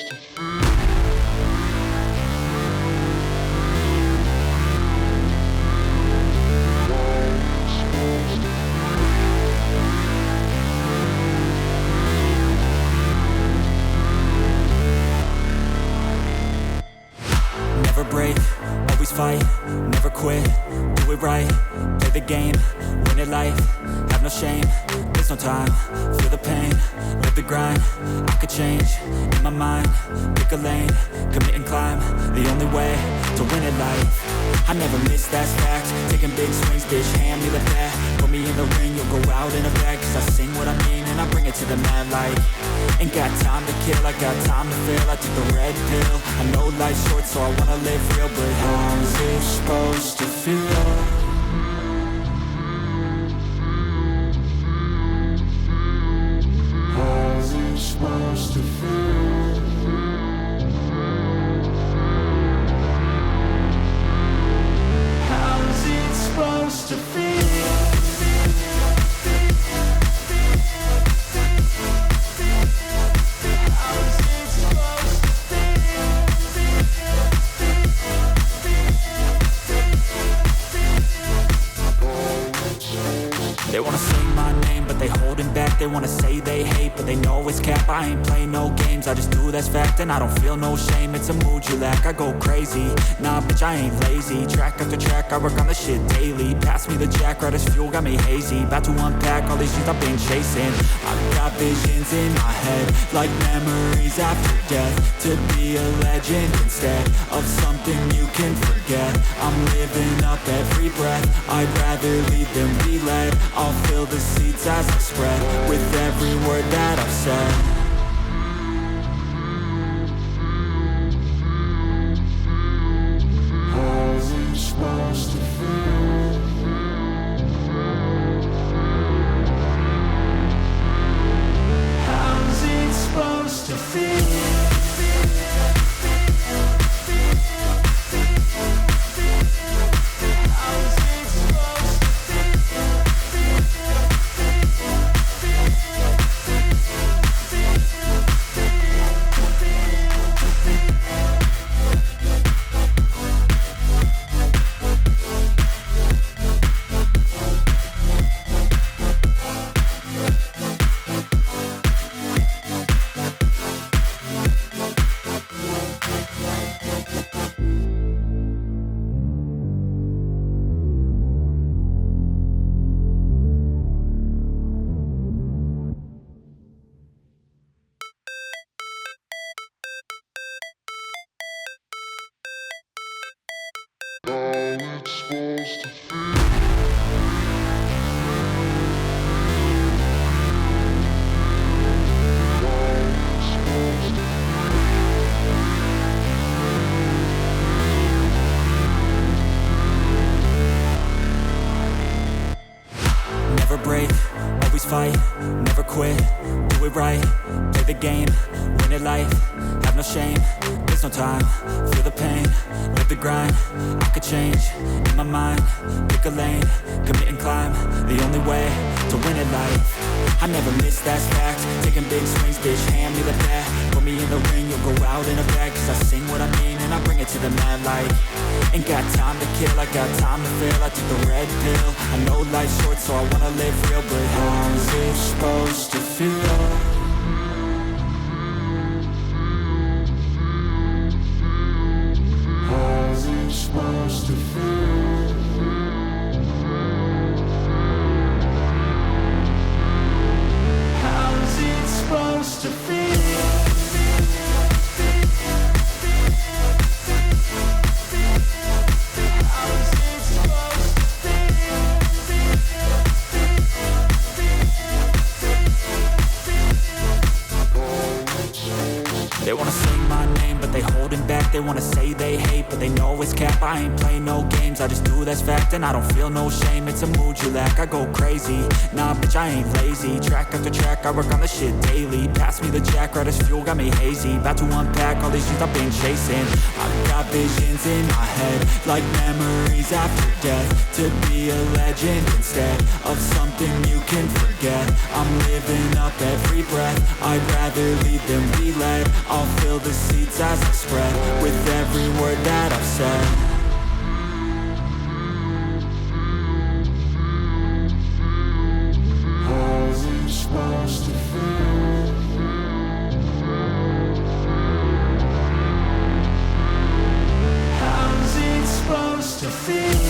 Never break, always fight, never quit, do it right, play the game, win it life, have no shame, there's no time, feel the pain, live the grind, I could change, in my mind, pick a lane, commit and climb, the only way to win it life. I never miss, that's fact, taking big swings, bitch, hand me the bat, put me in the ring, you'll go out in a bag, cause I sing what I mean and I bring it to the mad light. Ain't got time to kill, I got time to feel, I took the red pill, I know life's short so I wanna live real, but how's it supposed to feel? How's it supposed to feel? How's it supposed to feel? They wanna sing my name, but they holding back. They wanna say they hate, but they know it's cap. I ain't play no games, I just do that's fact. And I don't feel no shame, it's a mood you lack. I go crazy, nah bitch I ain't lazy. Track after track, I work on the shit daily. Pass me the jack, right as fuel, got me hazy. About to unpack all these things I've been chasing. I've got visions in my head, like memories after death. To be a legend instead of something you can forget. I'm living up every breath, I'd rather lead than be led. I'll fill the seats as I spread with every word that I've said. How's it supposed to feel? How's it supposed to feel? Never break, always fight, never quit, do it right, play the game, win it life, have no shame, there's no time, feel the pain, live the grind, I could change, in my mind, pick a lane, commit and climb, the only way to win it life. I never miss, that's fact, taking big swings, bitch, hand me the bat, put me in the ring, you'll go out in a bag, cause I sing what I mean and I bring it to the mad light. Ain't got time to kill, I got time to feel, I took the red pill, I know life's short so I wanna live real, but how's it supposed to feel? How's it supposed to feel? How's it supposed to feel? They wanna say my name, but they holding back, they wanna say they hate, but they know it's cap. I ain't play no games, I just do, that's fact. And I don't feel no shame, it's a mood you lack. I go crazy, nah bitch I ain't lazy. Track after track, I work on the shit daily. Pass me the jack, right as fuel, got me hazy. About to unpack all these things I've been chasing. I've got visions in my head, like memories after death. To be a legend instead of something you can forget. I'm living up every breath, I'd rather lead than be led. I'll fill the seats as I spread, with every word that I've said. How's it supposed to feel? How's it supposed to feel?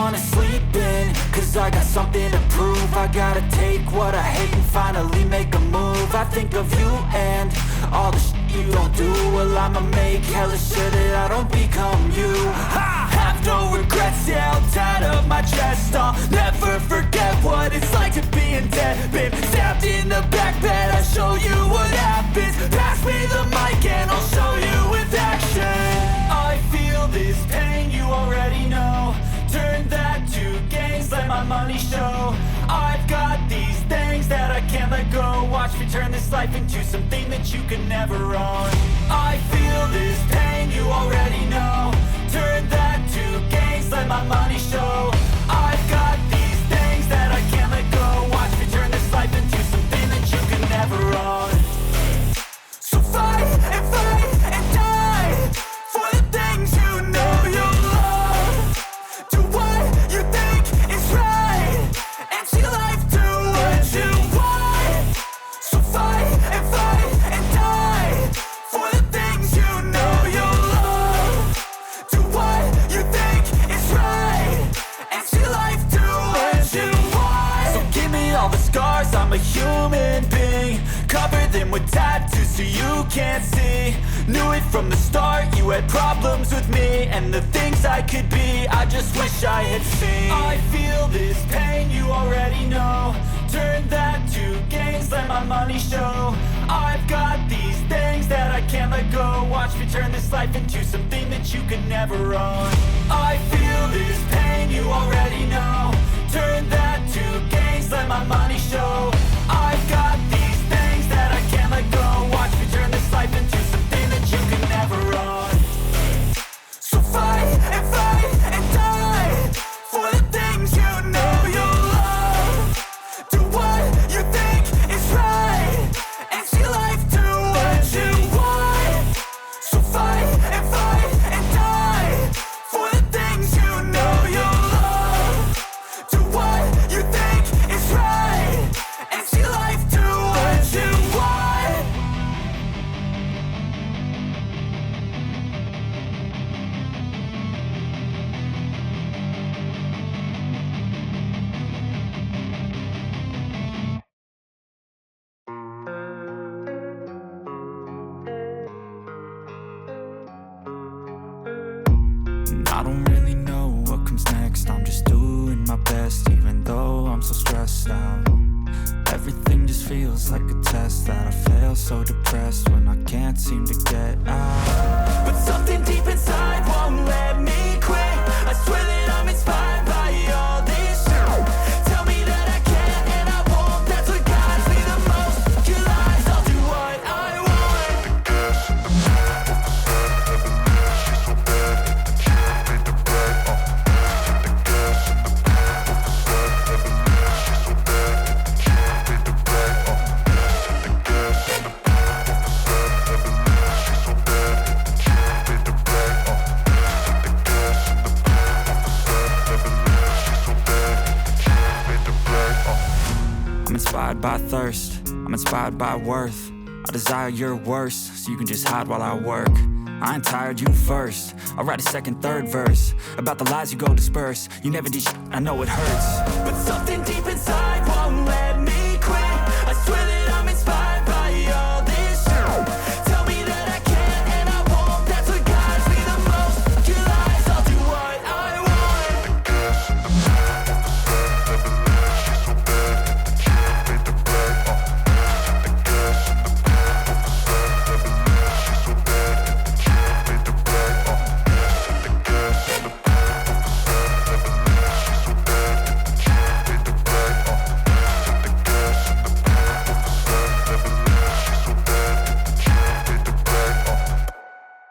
wanna sleep in, cause I got something to prove. I gotta take what I hate and finally make a move. I think of you and all the shit you don't do. Well, I'ma make hella sure that I don't become you. I have no regrets, yeah, I'll tie up my chest. I'll never forget what it's like to be in debt. Been stabbed in the back bed, I'll show you what happens. Pass me the mic and I'll show you with action. I feel this pain, you already know. Turn that to gains, let my money show. I've got these things that I can't let go. Watch me turn this life into something that you can never own. I feel this pain, you already know. Turn that to gains, let my money show. I've got these things that I can't let go. Watch me turn this life into something that you can never own. So fight and die for the things you know you love. Do what you think is right and see life do what you want. So fight and die for the things you know you love. Do what you think is right and see life do what you want. So give me all the scars, I'm a human being. Cover them with tattoos so you can't see. Knew it from the start, you had problems with me and the things I could be, I just wish I had seen. I feel this pain, you already know. Turn that to gains, let my money show. I've got these things that I can't let go. Watch me turn this life into something that you could never own. I feel this pain, you already know. Turn that to gains, let my money show. I've got these things that I can't let go. Watch me turn this life into something that you can never own. So fight and die for the things you know you love. Do what you think is right and see life do what you want. So fight and die for the things you know you love. Do what you think is right and see life do what you want. I don't really know what comes next. I'm just doing my best, even though I'm so stressed out. Everything just feels like a test that I fail, so depressed when I can't seem to get out. But something deep inside won't let me quit. I swear that I'm inspired by all this shit. Tell me that I can and I won't. That's what guides me the most. Your lies, I'll do what I want. The gas in the back of the sun, she's so bad. The gas in the back of the sun, she's so bad. I'm inspired by thirst, I'm inspired by worth. I desire your worst, so you can just hide while I work. I ain't tired, you first. I'll write a second, third verse about the lies you go disperse. You never did shit, I know it hurts. But something deep inside won't let